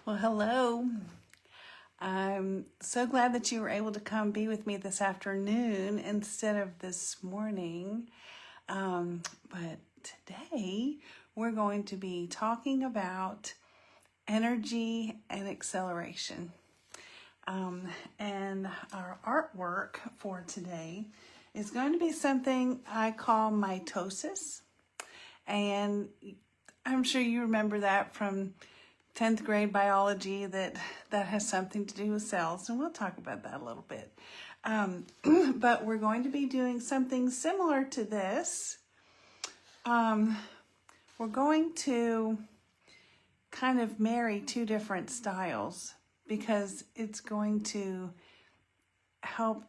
Well, hello. I'm so glad that you were able to come be with me this afternoon instead of this morning. But today we're going to be talking about energy and acceleration. And our artwork for today is going to be something I call mitosis. And I'm sure you remember that from 10th grade biology, that has something to do with cells, and we'll talk about that a little bit. But we're going to be doing something similar to this. We're going to kind of marry two different styles because it's going to help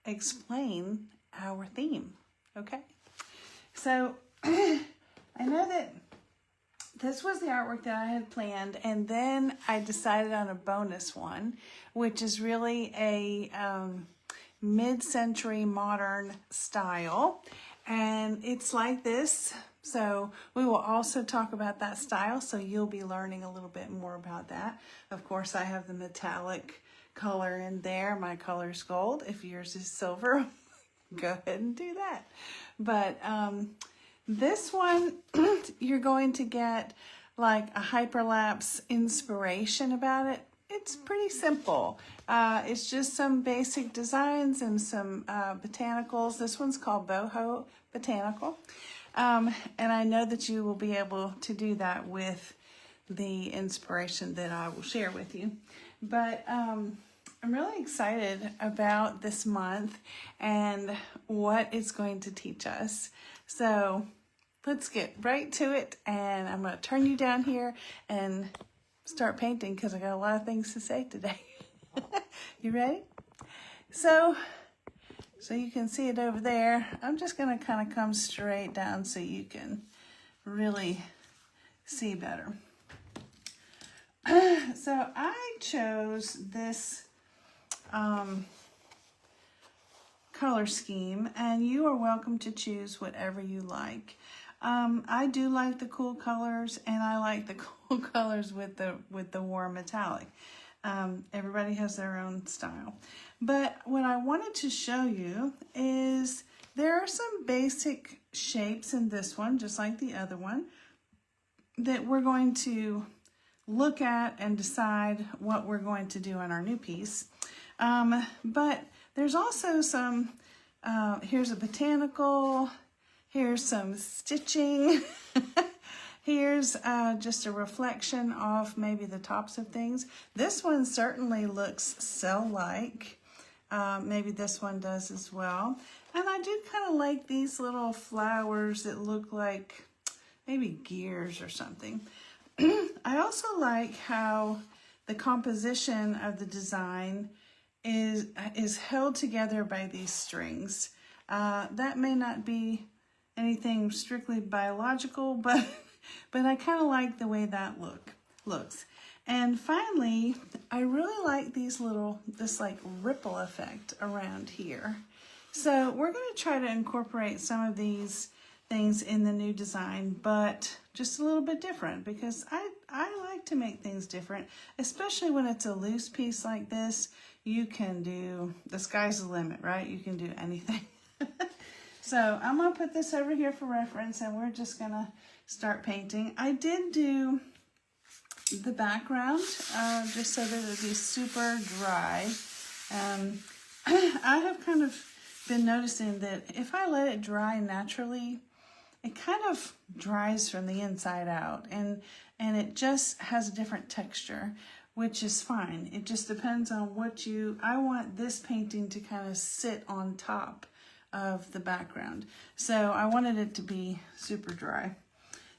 explain our theme, okay? So I know that this was the artwork that I had planned, and then I decided on a bonus one, which is really a mid-century modern style, and it's like this. So we will also talk about that style, so you'll be learning a little bit more about that. Of course, I have the metallic color in there. My color's gold. If yours is silver, go ahead and do that. But this one, you're going to get like a hyperlapse inspiration about it. It's pretty simple. It's just some basic designs and some botanicals. This one's called Boho Botanical. And I know that you will be able to do that with the inspiration that I will share with you. But I'm really excited about this month and what it's going to teach us. So let's get right to it, and I'm going to turn you down here and start painting because I got a lot of things to say today. You ready? So you can see it over there. I'm just going to kind of come straight down so you can really see better. So I chose this color scheme, and you are welcome to choose whatever you like. I do like the cool colors, and I like the cool colors with the warm metallic. Everybody has their own style. But what I wanted to show you is there are some basic shapes in this one, just like the other one, that we're going to look at and decide what we're going to do on our new piece. But there's also some, here's a botanical, here's some stitching, here's just a reflection of maybe the tops of things. This one certainly looks cell-like. Maybe this one does as well. And I do kind of like these little flowers that look like maybe gears or something. I also like how the composition of the design is held together by these strings. That may not be anything strictly biological, but I kind of like the way that looks. And finally, I really like this like ripple effect around here. So we're going to try to incorporate some of these things in the new design, but just a little bit different, because I like to make things different, especially when it's a loose piece like this. You can do, the sky's the limit, right? You can do anything. So I'm going to put this over here for reference, and we're just going to start painting. I did do the background just so that it would be super dry. I have kind of been noticing that if I let it dry naturally, it kind of dries from the inside out, and it just has a different texture, which is fine. It just depends on what I want this painting to kind of sit on top of the background. So I wanted it to be super dry.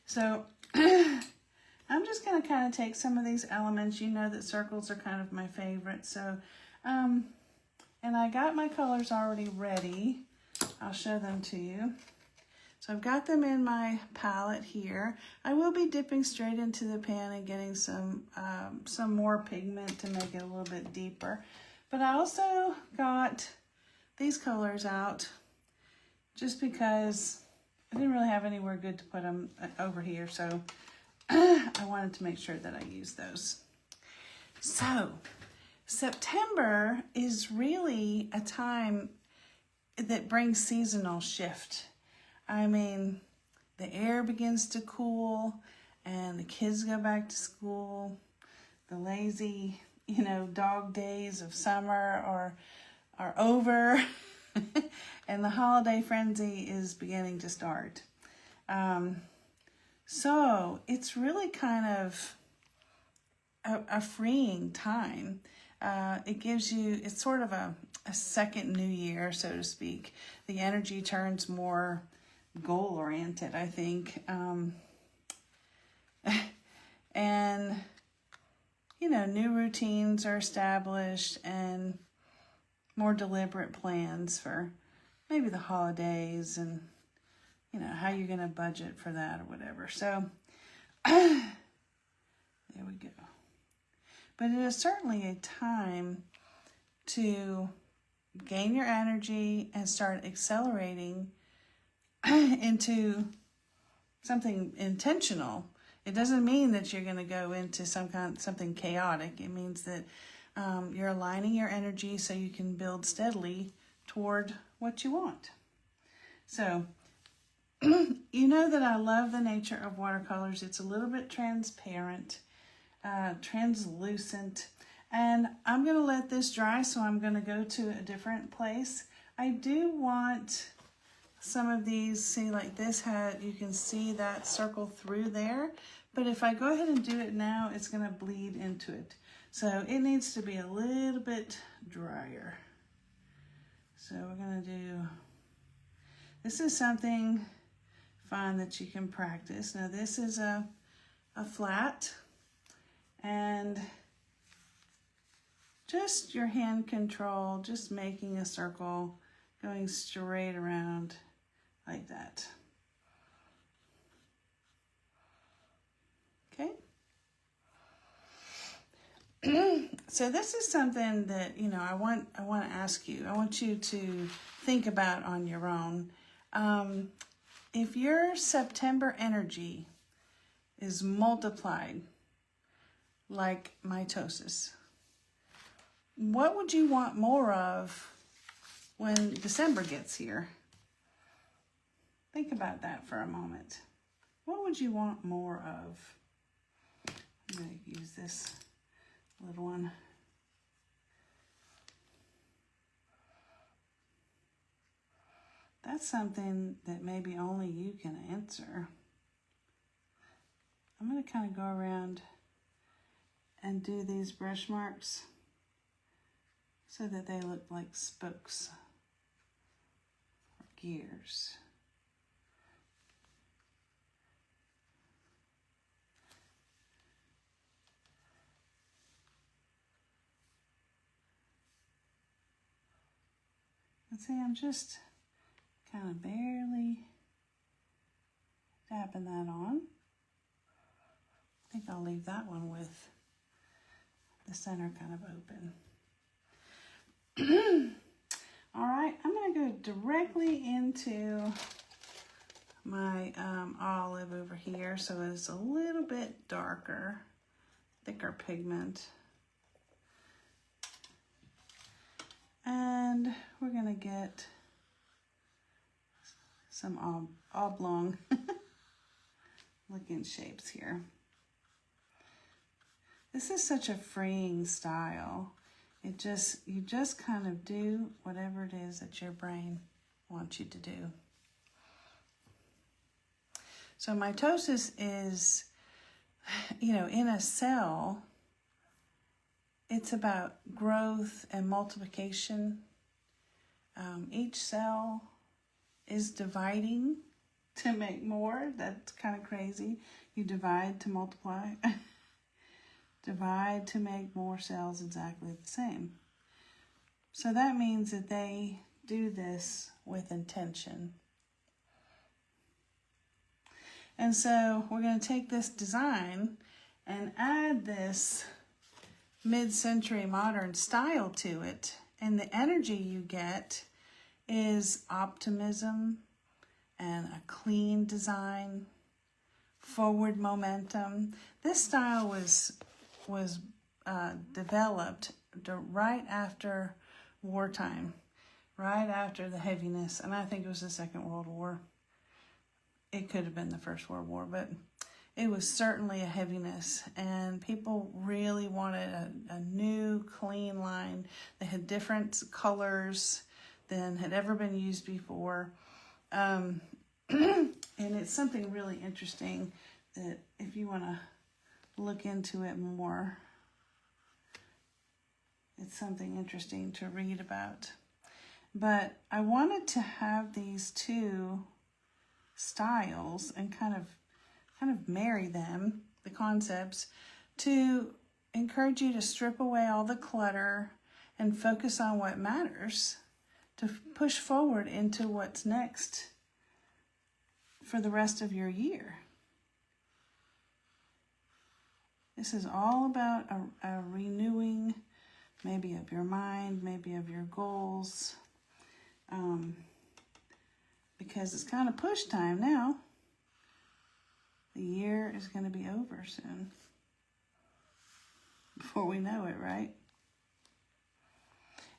So I'm just going to kind of take some of these elements. You know that circles are kind of my favorite. So, and I got my colors already ready. I'll show them to you. So I've got them in my palette here. I will be dipping straight into the pan and getting some more pigment to make it a little bit deeper. But I also got these colors out just because I didn't really have anywhere good to put them over here. So I wanted to make sure that I use those. So, September is really a time that brings seasonal shift. I mean, the air begins to cool and the kids go back to school. The lazy, dog days of summer are over and the holiday frenzy is beginning to start. So it's really kind of a freeing time. It's sort of a second new year, so to speak. The energy turns more goal-oriented, I think. And, new routines are established and more deliberate plans for maybe the holidays and, how you're going to budget for that or whatever. So, there we go. But it is certainly a time to gain your energy and start accelerating into something intentional. It doesn't mean that you're going to go into something chaotic. It means that you're aligning your energy so you can build steadily toward what you want. So, you know that I love the nature of watercolors. It's a little bit transparent, translucent, and I'm going to let this dry, so I'm going to go to a different place. I do want some of these, see, like this you can see that circle through there, but if I go ahead and do it now, it's going to bleed into it. So it needs to be a little bit drier. So we're going to do, this is something fun that you can practice. Now this is a flat, and just your hand control, just making a circle, going straight around like that. Okay. So this is something that, I want to ask you. I want you to think about on your own. If your September energy is multiplied like mitosis, what would you want more of when December gets here? Think about that for a moment. What would you want more of? I'm going to use this little one. That's something that maybe only you can answer. I'm going to kind of go around and do these brush marks so that they look like spokes or gears. And see, I'm just kind of barely dabbing that on. I think I'll leave that one with the center kind of open. All right, I'm going to go directly into my olive over here, so it's a little bit darker, thicker pigment. And we're going to get some oblong looking shapes here. This is such a freeing style. You just kind of do whatever it is that your brain wants you to do. So mitosis is, in a cell, it's about growth and multiplication. Each cell is dividing to make more. That's kind of crazy. You divide to multiply. Divide to make more cells exactly the same. So that means that they do this with intention. And so we're going to take this design and add this mid-century modern style to it. And the energy you get is optimism and a clean design, forward momentum. This style was developed right after wartime, right after the heaviness, and I think it was the Second World War. It could have been the First World War, but it was certainly a heaviness, and people really wanted a new, clean line that had different colors than had ever been used before. And it's something really interesting that if you want to look into it more, it's something interesting to read about. But I wanted to have these two styles and kind of marry them, the concepts, to encourage you to strip away all the clutter and focus on what matters, to push forward into what's next for the rest of your year. This is all about a renewing, maybe of your mind, maybe of your goals, because it's kind of push time now. The year is going to be over soon, before we know it, right?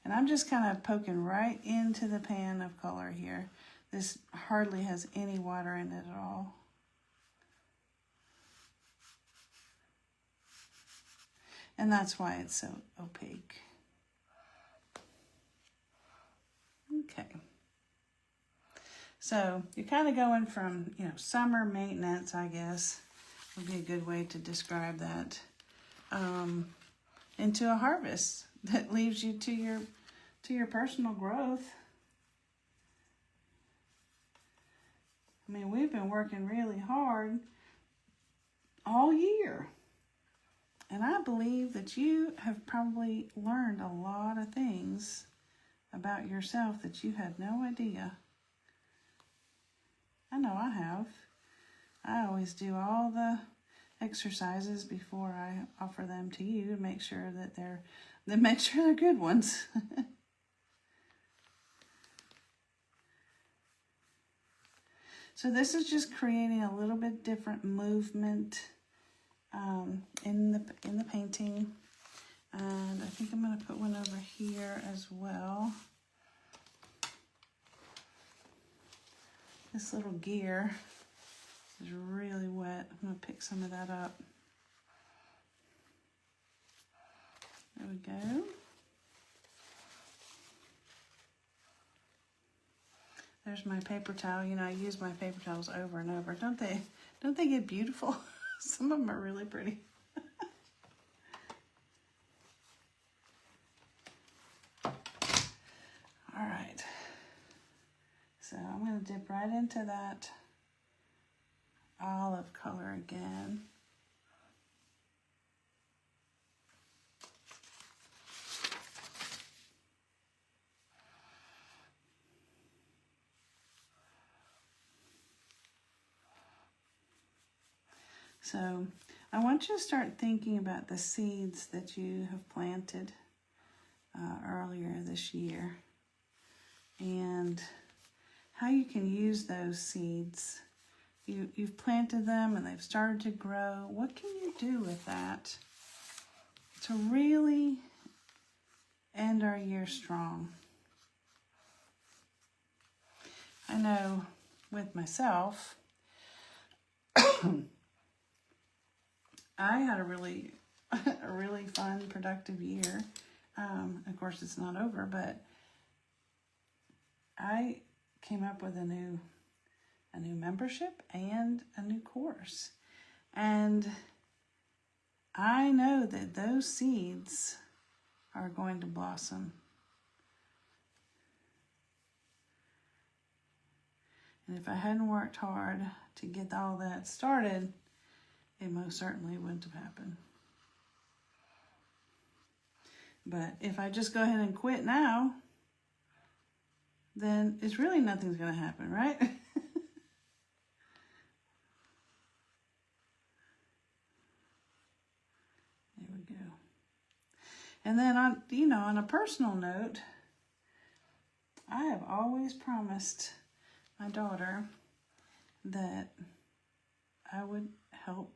And I'm just kind of poking right into the pan of color here. This hardly has any water in it at all. And that's why it's so opaque. Okay. So you're kind of going from, summer maintenance, I guess, would be a good way to describe that, into a harvest that leads you to your personal growth. I mean, we've been working really hard all year. And I believe that you have probably learned a lot of things about yourself that you had no idea. I know I have. I always do all the exercises before I offer them to you to make sure that they're good ones. So this is just creating a little bit different movement in the painting, and I think I'm going to put one over here as well. This little gear is really wet. I'm going to pick some of that up. There we go. There's my paper towel. I use my paper towels over and over. Don't they get beautiful? Some of them are really pretty. All right. So I'm going to dip right into that olive color again. So I want you to start thinking about the seeds that you have planted earlier this year, and how you can use those seeds. You've planted them and they've started to grow. What can you do with that to really end our year strong? I know with myself, I had a really fun, productive year. Of course, it's not over, but I came up with a new membership and a new course. And I know that those seeds are going to blossom. And if I hadn't worked hard to get all that started, it most certainly wouldn't have happened. But if I just go ahead and quit now, then it's really nothing's going to happen, right? There we go. And then on a personal note, I have always promised my daughter that I would help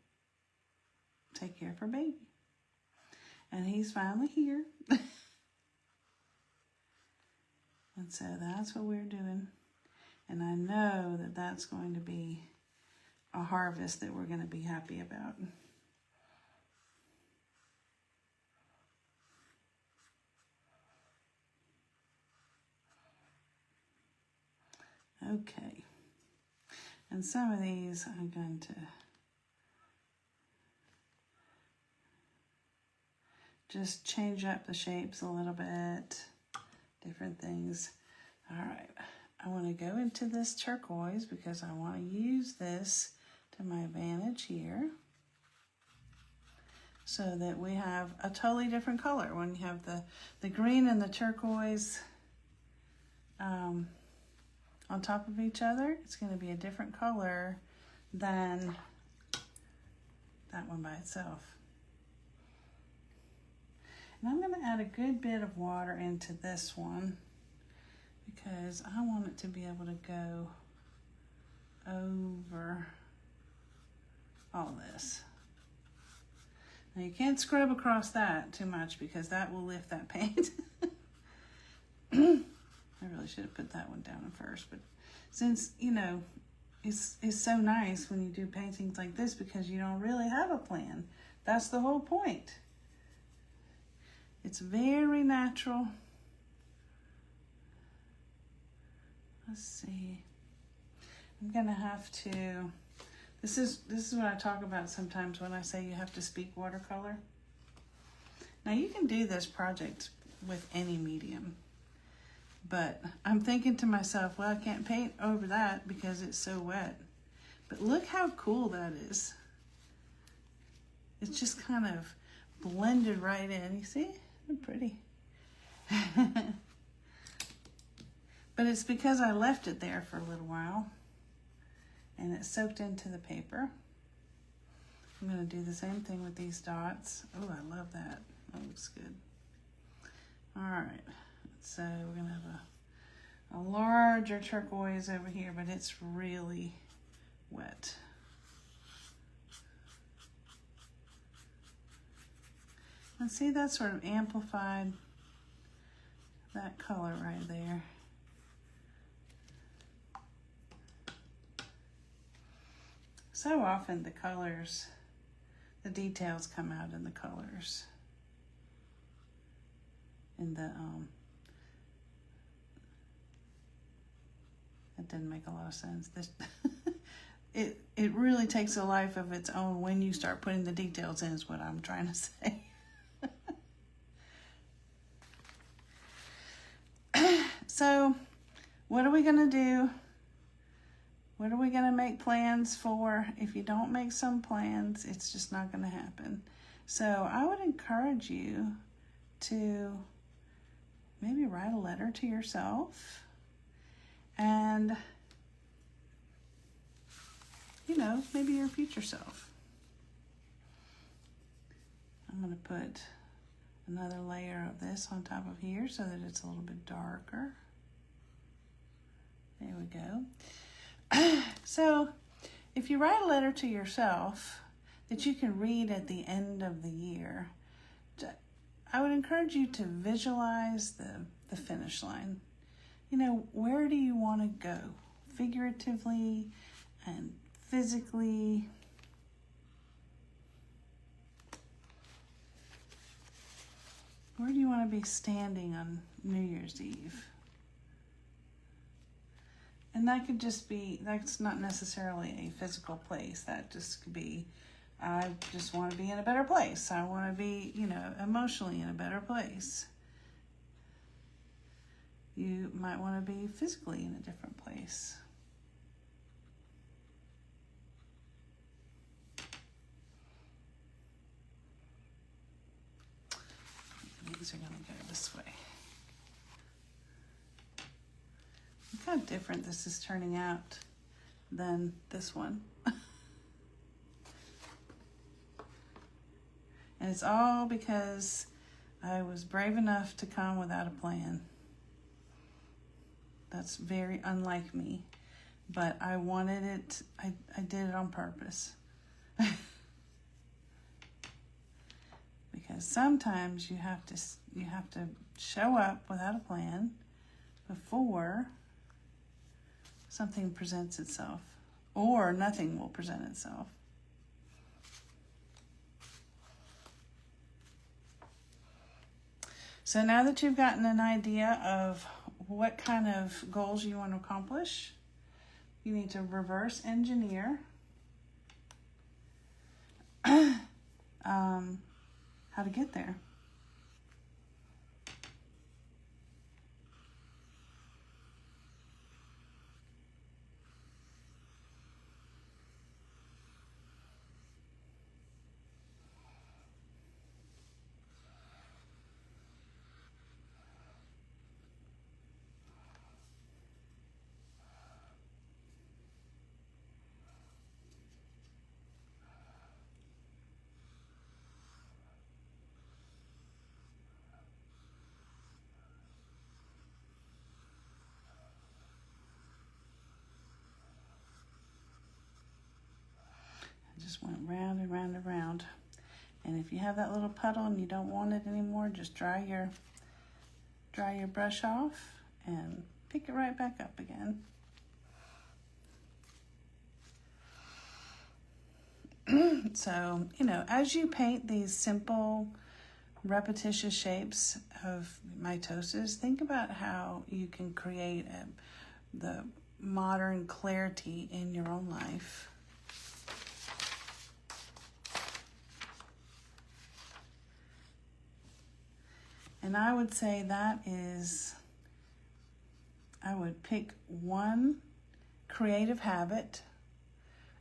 take care of her baby. And he's finally here. And so that's what we're doing. And I know that that's going to be a harvest that we're going to be happy about. Okay. And some of these I'm going to just change up the shapes a little bit, different things. All right, I want to go into this turquoise because I want to use this to my advantage here so that we have a totally different color. When you have the green and the turquoise on top of each other, it's going to be a different color than that one by itself. And I'm going to add a good bit of water into this one because I want it to be able to go over all this. Now you can't scrub across that too much because that will lift that paint. I really should have put that one down first, but since, you know, it's so nice when you do paintings like this because you don't really have a plan. That's the whole point. It's very natural. Let's see. I'm gonna have to, this is what I talk about sometimes when I say you have to speak watercolor. Now you can do this project with any medium, but I'm thinking to myself, well, I can't paint over that because it's so wet. But look how cool that is. It's just kind of blended right in. You see? They're pretty. But it's because I left it there for a little while and it soaked into the paper. I'm going to do the same thing with these dots. Oh, I love that. That looks good. All right. So we're going to have a larger turquoise over here, but it's really wet. And see, that sort of amplified that color right there. So often the colors, the details come out in the colors. In the, that didn't make a lot of sense. This, it really takes a life of its own when you start putting the details in is what I'm trying to say. So, what are we going to do? What are we going to make plans for? If you don't make some plans, it's just not going to happen. So, I would encourage you to maybe write a letter to yourself and, you know, maybe your future self. I'm going to put another layer of this on top of here so that it's a little bit darker. There we go. So if you write a letter to yourself that you can read at the end of the year, I would encourage you to visualize the finish line. You know, where do you want to go? Figuratively and physically. Where do you want to be standing on New Year's Eve? And that could just be, that's not necessarily a physical place. That just could be, I just want to be in a better place. I want to be, you know, emotionally in a better place. You might want to be physically in a different place. These are going to go this way. Look how different this is turning out than this one. And it's all because I was brave enough to come without a plan. That's very unlike me, but I wanted it, I did it on purpose. Because sometimes you have to show up without a plan before something presents itself, or nothing will present itself. So now that you've gotten an idea of what kind of goals you want to accomplish, you need to reverse engineer how to get there. Just went round and round and round. And if you have that little puddle and you don't want it anymore, just dry your brush off and pick it right back up again. So, as you paint these simple, repetitious shapes of mitosis, think about how you can create the modern clarity in your own life. And I would say I would pick one creative habit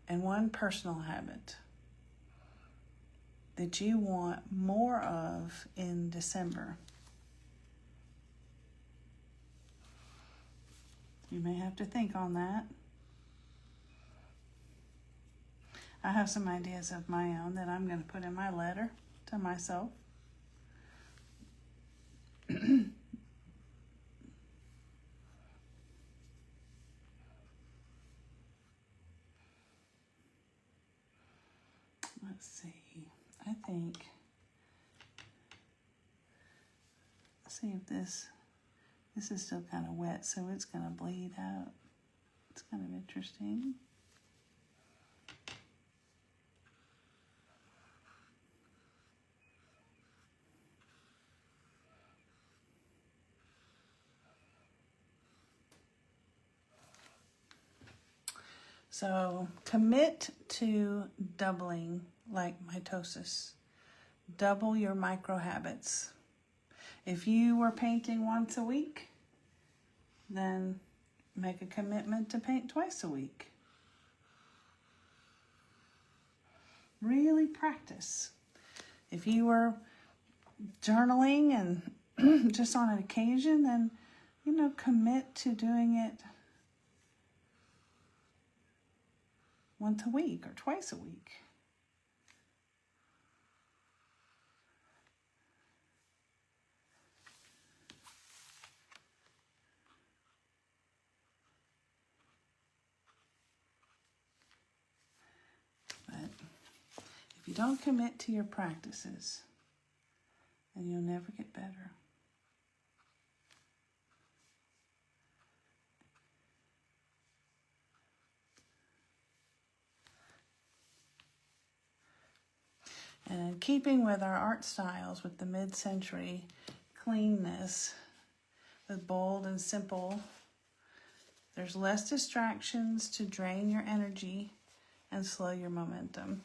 and one personal habit that you want more of in December. You may have to think on that. I have some ideas of my own that I'm going to put in my letter to myself. Let's see. See if this is still kind of wet, so it's going to bleed out. It's kind of interesting. So commit to doubling like mitosis. Double your micro habits. If you were painting once a week, then make a commitment to paint twice a week. Really practice. If you were journaling and just on an occasion, then, commit to doing it once a week or twice a week. But if you don't commit to your practices, then you'll never get better. And in keeping with our art styles, with the mid-century cleanness, with bold and simple, there's less distractions to drain your energy and slow your momentum.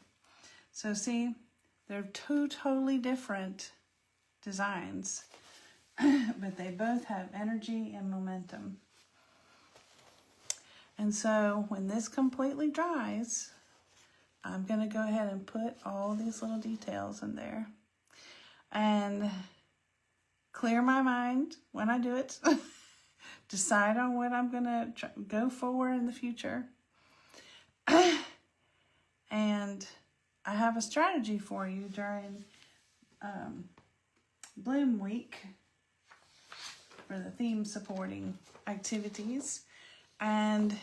So see, they're two totally different designs, but they both have energy and momentum. And so when this completely dries, I'm going to go ahead and put all these little details in there and clear my mind when I do it. Decide on what I'm going to go for in the future. And I have a strategy for you during Bloom Week for the theme supporting activities. And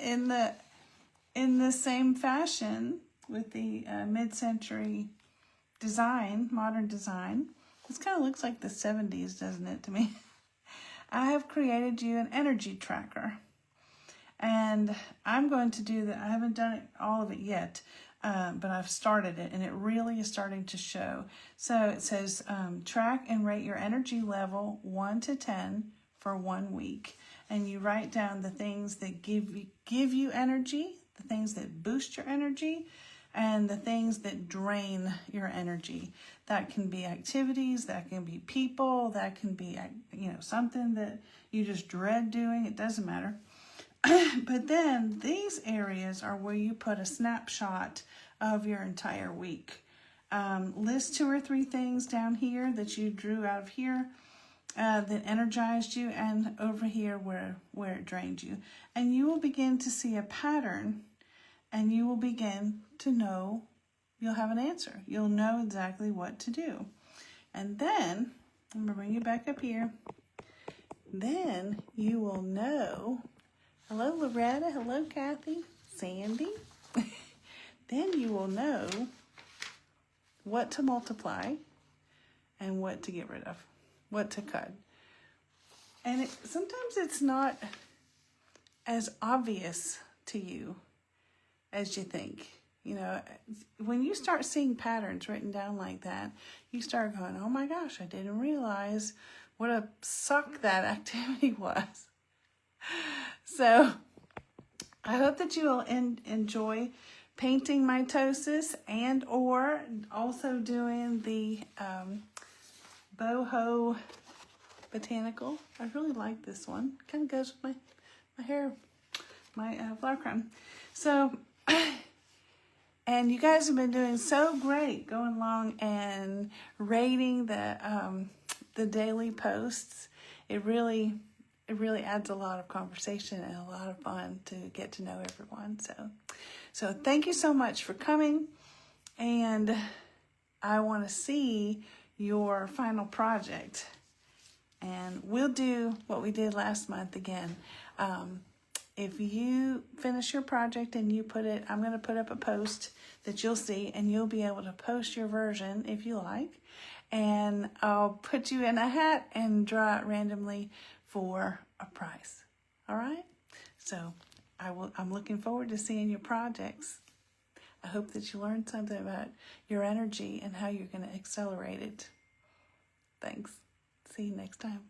in the same fashion with the mid-century design, modern design. This kind of looks like the 70s, doesn't it, to me? I have created you an energy tracker. And I'm going to do that. I haven't done it, all of it yet, but I've started it, and it really is starting to show. So it says, track and rate your energy level 1 to 10 for 1 week. And you write down the things that give you energy, the things that boost your energy, and the things that drain your energy. That can be activities, that can be people, that can be, something that you just dread doing. It doesn't matter. But then these areas are where you put a snapshot of your entire week. List 2 or 3 things down here that you drew out of here that energized you, and over here where it drained you. And you will begin to see a pattern, and you will begin to know, you'll have an answer. You'll know exactly what to do. And then, I'm going to bring you back up here. Then you will know, hello Loretta, hello Kathy, Sandy. Then you will know what to multiply and what to get rid of, what to cut. And sometimes it's not as obvious to you as you think. When you start seeing patterns written down like that, you start going, oh my gosh, I didn't realize what a suck that activity was. So I hope that you will enjoy painting mitosis, and or also doing the boho botanical. I really like this one. Kind of goes with my hair, my flower crown. So, and you guys have been doing so great, going along and rating the daily posts. It really adds a lot of conversation and a lot of fun to get to know everyone. So thank you so much for coming, and I want to see your final project. And we'll do what we did last month again. If you finish your project and you put it, I'm going to put up a post that you'll see, and you'll be able to post your version if you like. And I'll put you in a hat and draw it randomly for a prize. All right? So I'm looking forward to seeing your projects. I hope that you learned something about your energy and how you're going to accelerate it. Thanks. See you next time.